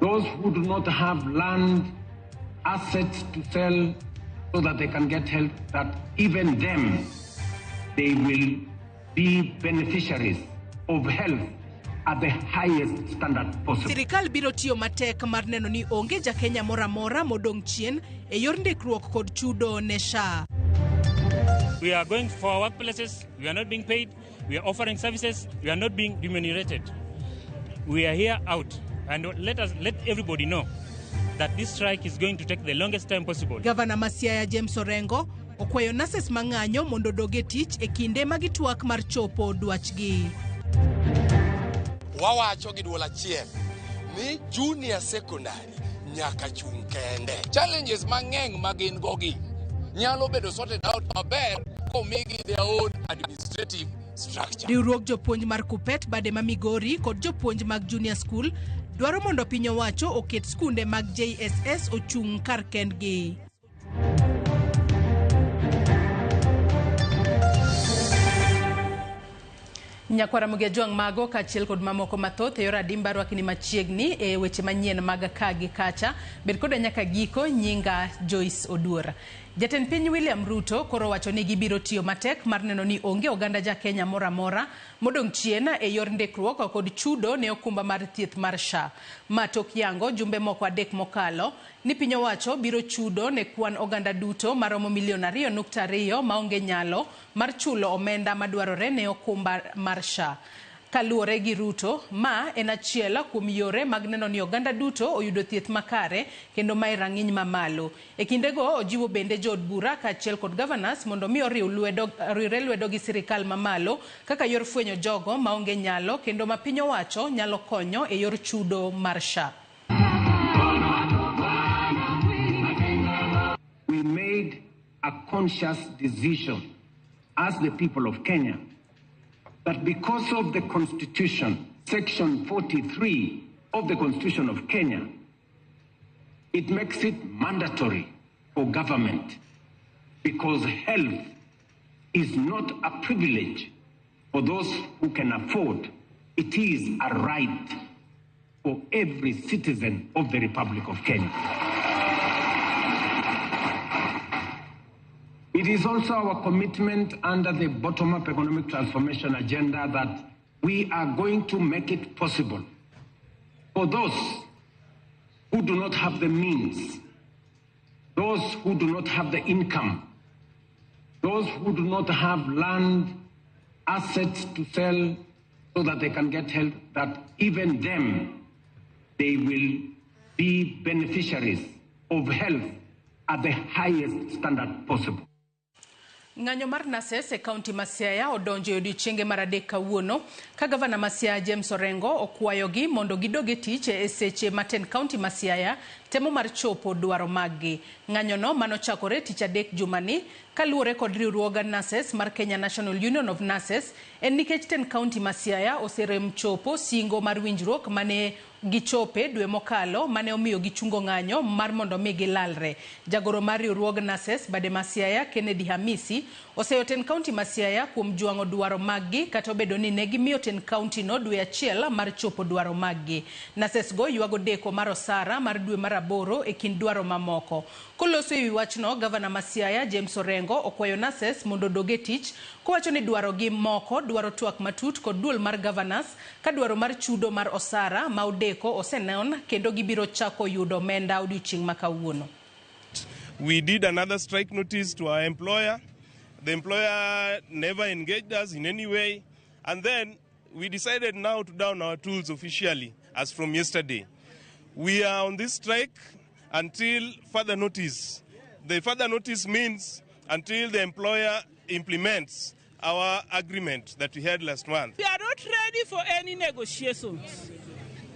Those who do not have land, assets to sell so that they can get help, that even them, they will be beneficiaries of health at the highest standard possible. Sirikal biro tiyo matek mar neno ni onge ja Kenya mora mora modong chien e yor ndikruok kod chudo ne SHA. We are going for our workplaces, we are not being paid, we are offering services, we are not being remunerated. We are here out, and let everybody know that this strike is going to take the longest time possible. Governor Siaya James Orengo okwayo nurses mang'anyo mondo doge tich e kinde magitwak mar chopo dwachgi. Wawacho gi dwol achiel ni junior secondary nyaka chung kende. Challenges mang'eny magin gogi nyalo bedo sorted out maber komigi their own administrative structure. Riwruok jopuonj mar Kupet bade ma Migori kod jopuonj mag junior school dwaro mondo piny owacho oket skunde mag JSS ochung kar kendgi. Nyakwara muge juang mago kachiel kod mamoko mathoth e yor adimba rwakni machiegni e weche manyien mag ka gi kacha. Bed koda nyaka giko, nyinga Joyce Oduor. Jatend piny William Ruto koro wacho ni gibiro tiyo matek mar neno ni onge oganda ja Kenya mora mora modong chien e yor ndikruok kod chudo ne okumba mar thieth mar SHA. Matok yango jumbe moko adek mokalo ni piny owacho biro chudo ne kwan oganda duto maromo milion 2.2 maonge nyalo mar chulo omenda madwarore ne okumba mar SHA. Kaluwore gi Ruto, ma en achiel kuom yore mag neno ni oganda duto oyudo thieth makare kendo ma rang'iny mamalo. E kindego ojiwo bende jood bura kaachiel kod governors mondo mi oriwre lwedo gi sirikal mamalo kaka yor fwenyo jogo maonge nyalo kendo ma piny owacho nyalo konyo e yor chudo mar SHA. We made a conscious decision as the people of Kenya that because of the Constitution, Section 43 of the Constitution of Kenya, it makes it mandatory for government, because health is not a privilege for those who can afford. It is a right for every citizen of the Republic of Kenya. It is also our commitment under the bottom-up economic transformation agenda that we are going to make it possible for those who do not have the means, those who do not have the income, those who do not have land, assets to sell so that they can get help, that even them, they will be beneficiaries of health at the highest standard possible. Ng'anyo mar nurses e kaunti ma Siaya odonjo e odiechienge mar adek kawuono ka gavana ma Siaya James Orengo okwayogi mondo gidoge tich e seche maten kaunti ma Siaya temo mar chopo dwaro maggi. Ng'anyono manochakore tich adek jumani kaluwore kod riwruog nurses mar Kenya National Union of Nurses en nikech ten kaunti ma Siaya oserem chopo singo mar winjruok mane gichope dwe mokalo mane omiyo gichungo ng'anyo mar mondo mi gilalre. Jagoro mar riwruog nurses bade ma Siaya Kennedy Hamisi oseyo ten kaunti ma Siaya kuom jwang'o dwaro maggi kata obedo ni ne gimiyo ten kaunti no dwe achiel mar chopo dwaro maggi. Nurses go ywago deko mar osara mar dwe mar aboro e kind dwaro mamoko. Koloso ewi wachno, gavana ma Siaya James Orengo okwayo nurses mondo doge tich kowacho ni dwaro gi moko dwaro twak matut kod duol mar governors ka dwaro mar chudo mar osara ma odeko osenon kendo gibiro chako yudo omenda odiochieng' ma kawuono. We did another strike notice to our employer. The employer never engaged us in any way. And then we decided now to down our tools officially as from yesterday. We are on this strike until further notice. The further notice means until the employer implements our agreement that we had last month. We are not ready for any negotiations.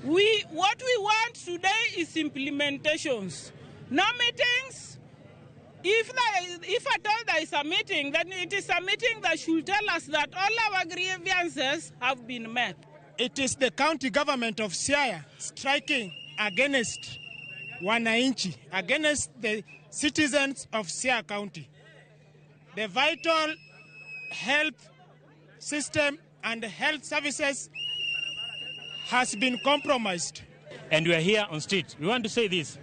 What we want today is implementations. No meetings. If at all there is a meeting, then it is a meeting that should tell us that all our grievances have been met. It is the county government of Siaya striking against Wananchi, against the citizens of Siaya County. The vital health system and health services has been compromised. And we are here on street. We want to say this,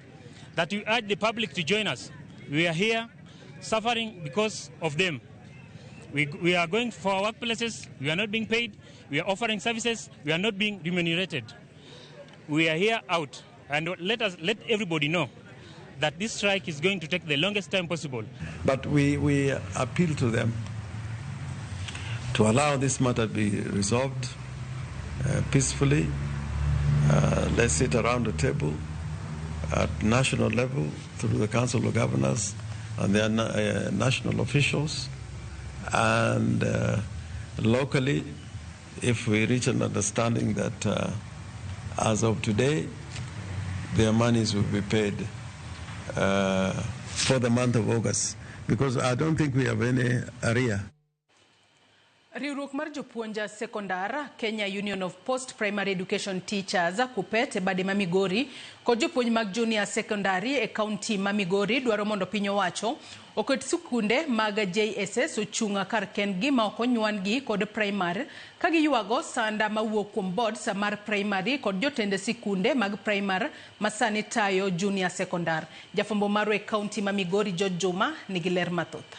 that we urge the public to join us. We are here suffering because of them. We are going for our workplaces. We are not being paid. We are offering services. We are not being remunerated. We are here out. And let everybody know that this strike is going to take the longest time possible. But we appeal to them to allow this matter to be resolved peacefully. Let's sit around the table at national level through the Council of Governors and their national officials, and locally, if we reach an understanding that as of today, their monies will be paid for the month of August, because I don't think we have any arrear. Riwruok mar jopuonja sekondar Kenya Union of Post-Primary Education Teachers kupete bade ma Migori kod jopuonj mag junior secondary e county ma Migori dwaro mondo piny owacho oket sikunde mag JSS ochunga kar kendgi ma ok onyuangi kod primary ka giyuago sanda mawuok kuom boards mar primary kod jotende sikunde mag primary masani tayo junior secondary. Jafombo marwa e county ma Migori George Juma nigi ler mathoth.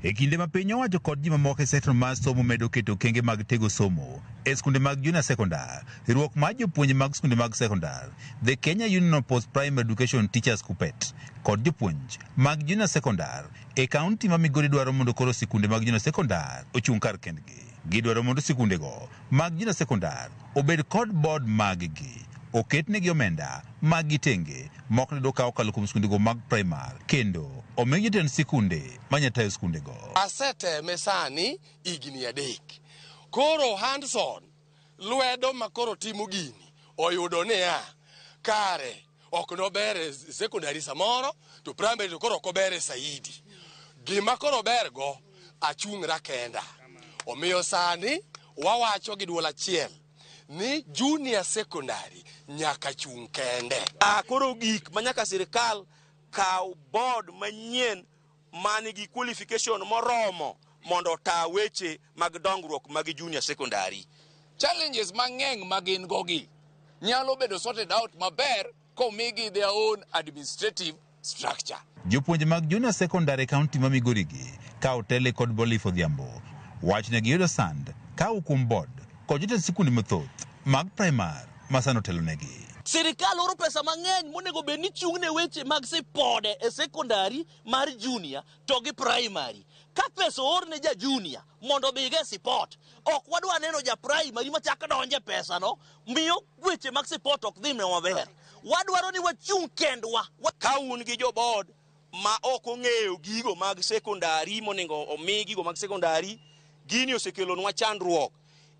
E kinde ma piny owacho kod ji mamoko e sektor mar somo medo keto kenge mag tego somo e skunde mag junior secondary, riwruok mar jopuonje mag skunde mag secondary, the Kenya Union of Post-Primary Education Teachers kupet kod jopuonj mag junior secondary e kaunti ma Migori dwaro mondo koro sikunde mag junior secondary ochung kar kendgi. Gidwaro mondo sikundego mag junior secondary obed kod board mag-gi, oketnegi omenda mag gitenge mok ne doka okalo kuom skundego mag primary kendo omegi jotend sikunde manyatayo skundego. Aseteme sani igni adek. Koro Hanson lwedo makoro timo gini oyudo niya kare ok nobere secondary samoro to primary to koro kobere saidi. Gima koro bergo achungra kenda. Omiyo sani wawacho gi dwol achiel ni junior secondary nyaka chung kende. Koro gik manyaka sirikal kaw board manyien manigi qualification moromo mondo ta weche mag dongruok mag junior secondary. Challenges mang'eny magin gogi nyalo bedo sorted out maber komigi their own administrative structure. Jopuonje mag junior secondary county ma Migori gi kaw tele kod Bolif Odhiambo wachne giyudo sand kaw kuom board kod jotend sikunde mathoth mag primary masano telonegi. Sirikal oro pesa mang'eny monego bed ni chung'ne weche mag sipode e secondary mar junior to gi primary. Ka pesa orne ja junior mondo bige support, ok wadwa neno ja primary machaka donje pesa no miyo weche mag support ok dhi maber. Wadwaro ni wachung kendwa. Ka un gi jo board ma ok ong'eyo gigo mag secondary monego omi gigo mag secondary, gini osekelonwa chandruok.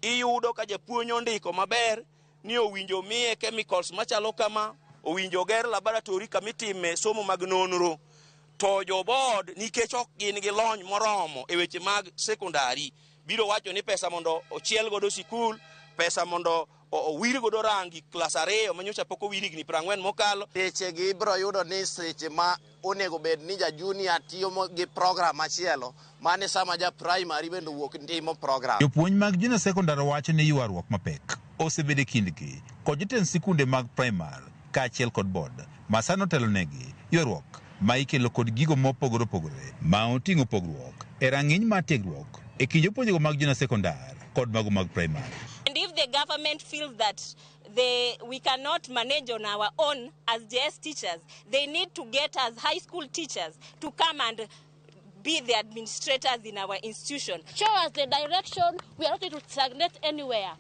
Iyudo ka japuonj ondiko maber ni owinjo miye chemicals machalo kama, owinjo ger laboratory kamitime somo mag nonro, to jo board nikech ok gin gi lony moromo e weche mag secondary biro wacho ni pesa mondo ochiel godo sikul, pesa mondo owir godo rangi klas 2 manyocha pok owir higni 40 mokalo. Seche gi biro yudo ni seche ma onego bed ni ja junior tiyo gi program machielo mane sama ja primary bendo wuok ndimo program. Jopuonj mag junior secondary wacho ni ywaruok mapek osebede kindgi kod jotend sikunde mag primary kaachiel kod board masano telonegi, ywaruok ma ikelo kod gigo mopogore opogore ma oting'o pogruok e rang'iny mar tiegruok e kind jopuonjego mag junior secondary kod mago mag primary. And if the government feels that we cannot manage on our own as JS teachers, they need to get us high school teachers to come and be the administrators in our institution. Show us the direction. We are not going to stagnate anywhere.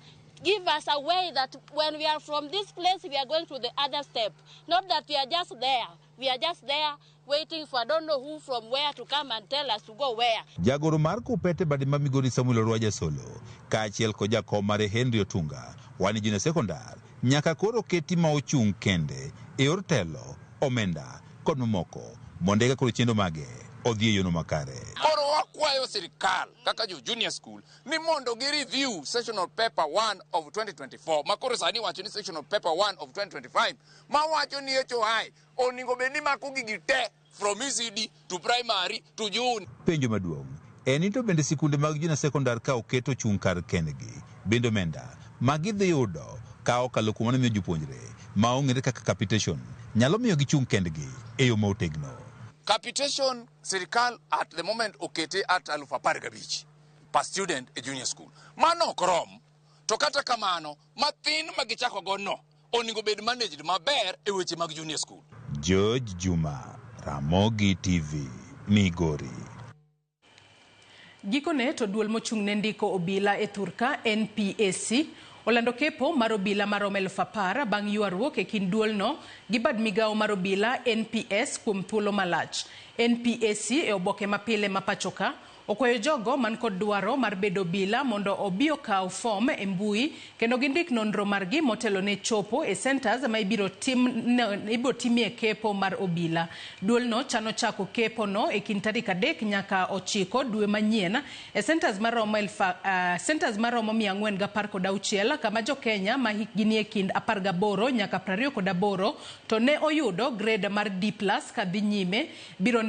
Give us a way that when we are from this place, we are going to the other step. Not that we are just there. We are just there waiting for I don't know who from where to come and tell us to go where. Jagoro mar Kupete Badima Migori Samuel Orwaja Solo, kaachiel kod jakom mare Henry Otunga, wani junior secondary, nyaka koro keti ma ochung' kende e yor telo, omenda kod mamoko mondo eka koro chendo mage odhi e yono makare. Koro wakwayo sirikal kaka jo junior school ni mondo gi review sectional paper 1 of 2024 makoro sani wacho ni sectional paper 1 of 2025 ma wacho ni HOI oningo be ni mako gigi te from ECD to primary to June. Penjo maduong' en ni to bende sikunde mag junior secondary ka oketo chung' kar kendgi bende omenda magi dhi yudo ka okalo kuom miyo jopuonjre ma ong'ere kaka capitation nyalo miyo gichung' kendgi e yo motegno. Capitation sirikal at the moment okete at 15,000 per student e junior school. Mano okrom. To kata kamano, mathin magichako go no, oningo bed managed maber e weche mag junior school. George Juma, Ramogi TV, Migori. Gikone to duol mochung' ne ndiko obila e Thurka NPSC olando kepo mar obila maromo 10,000 bang' ywaruok e kind duolno gi bad migawo mar obila NPS kuom thuolo malach. NPSC e oboke mapile mapachoka okwayo jogo man kod dwaro mar bedo obila mondo obi okaw form e mbui kendo gindik nonro margi motelo ne chopo e centers ma ibiro timie kepo mar obila. Duolno chano chako kepo no e kind tarik 3 nyaka 9 dwe manyien e centers maromo 416 kama jo Kenya ma hikgi nie kind 18 nyaka 28 to ne oyudo grade mar D+ ka dhi nyime ibiro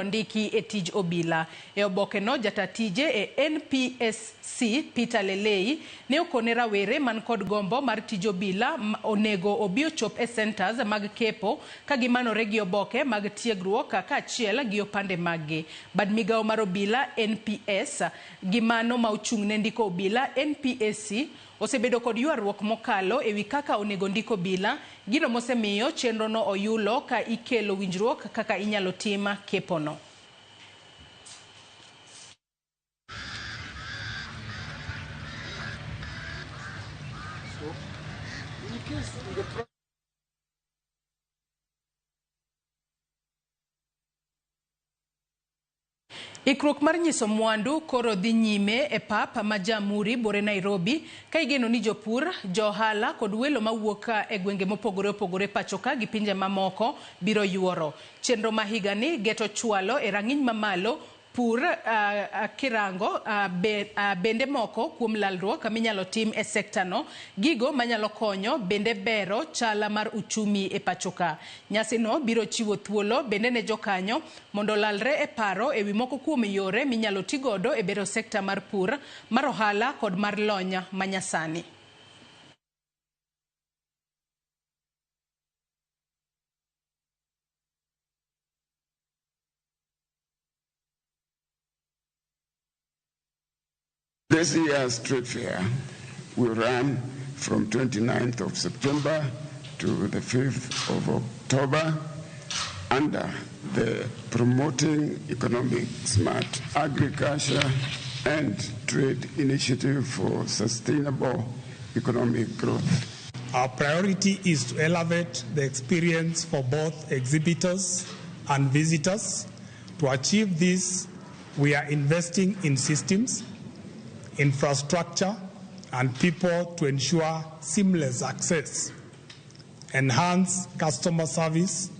ndiki e tij obila. E oboke no jatatije e NPSC Peter Lelei ne okone rawere man kod gombo mar tij obila onego obi ochop e centers mag kepo ka gimanore gi oboke mag tiegruok ka achiel gi opande maggi. Bad migawo mar obila NPS gi mano ma ochung' ne ndiko obila NPSC osebedo kod ywaruok mokalo ewi kaka onego ndiko obila, gino mosemiyo chenro no oyulo ka ikelo winjruok kaka inyalo tima kepo no. Ikruok mar nyiso mwandu koro dhi nyime e pap ma Jamhuri bore Nairobi ka igeno ni jopur, johala kod welo mawuok e gwenge mopogore opogore pachoka gi pinje mamoko biro yuoro. Chenro ma higani geto chwalo e rang'iny mamalo pur kirango bende moko kuom lalruok minyalo tim e sekta no, gigo manyalo konyo bende bero chala mar uchumi e pachoka. Nyasi no biro chiwo thuolo bende ne jokanyo mondo lalre e paro ewi moko kuom yore minyalo tigodo e bero sekta mar pur, mar ohala kod mar lonya manyasani. This year's trade fair will run from 29th of September to the 5th of October under the Promoting Economic Smart Agriculture and Trade Initiative for Sustainable Economic Growth. Our priority is to elevate the experience for both exhibitors and visitors. To achieve this, we are investing in systems, infrastructure, and people to ensure seamless access, enhance customer service,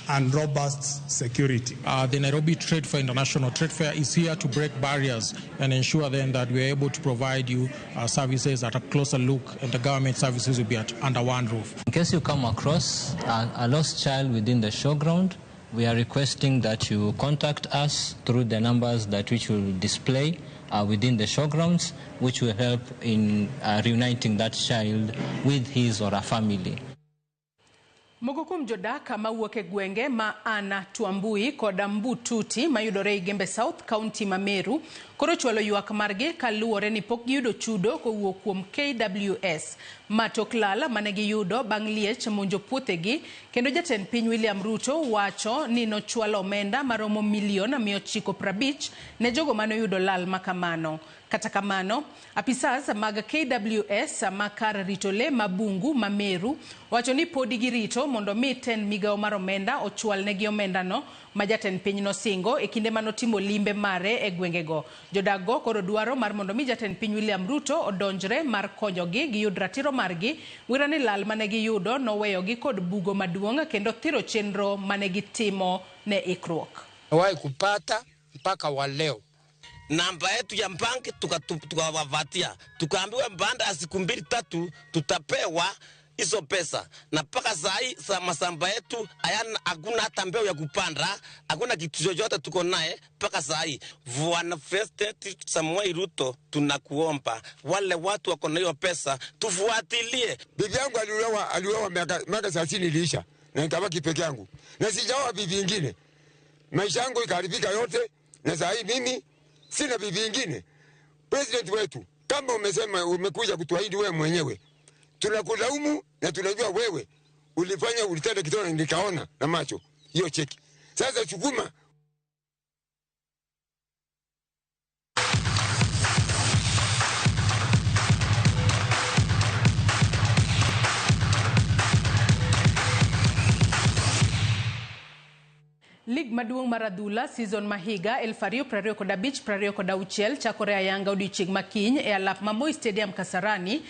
and robust security. The Nairobi International Trade Fair is here to break barriers and ensure then that we are able to provide you services at a closer look, and the government services will be under one roof. In case you come across a lost child within the showground, we are requesting that you contact us through the numbers that which will display within the showgrounds, which will help in reuniting that child with his or her family. Moko kuom jodak ma wuok e gwenge ma Ana Tuambui kod Mbututi mayudore i Gembe South County ma Meru koro chwalo ywak margi kaluwore ni pok giyudo chudo kowuok kuom KWS matok lal mane giyudo bang' liech monjo puothegi, kendo jatend piny William Ruto wacho ni nochwalo omenda maromo milion 950 ne jogo mane oyudo lal makamano. Kata kamano, apisas mag KWS makar rito le mabungu mameru wacho ni podi girito mondo miten migao mar omenda ochwal negi omenda no ma jatend piny nosingo e kinde manotimo limbe mare e gwengego. Jodago koro dwaro mar mondo mi jatend piny William Ruto odonjre mar konyogi giyud ratiro margi, wira ni lal mane giyudo noweyogi kod bugo maduong' kendo thiro chenro mane gitimo ne ikruok. Wai kupata mpaka wa leo namba yetu ya banki tukawavatia, tukaambiwa baada ya siku 2-3 tutapewa hizo pesa, na mpaka saa masamba yetu hakuna hata mbeo ya kupanda, hakuna kitu chochote tuko naye mpaka saa hii. Bwana President Samuel Ruto, tunakuomba wale watu wako na hiyo pesa tufuatilie. Bibi yangu aliuawa miaka 30 iliisha na nikabaki peke yangu, na sijaoa bibi ingine. Maisha yangu ikaribika yote, na saa hii mimi sina bibi ingine. President wetu, kama umesema umekuja kutuahidi wewe mwenyewe, tunakulaumu na tunajua wewe ulitenda kitu na nikaona na macho hiyo cheki. Sasa chukuma. Lig maduong' mar adhula season mahiga 2025-26 chakore ayanga odiochieng' makiny e alap ma Moi Stadium Kasarani.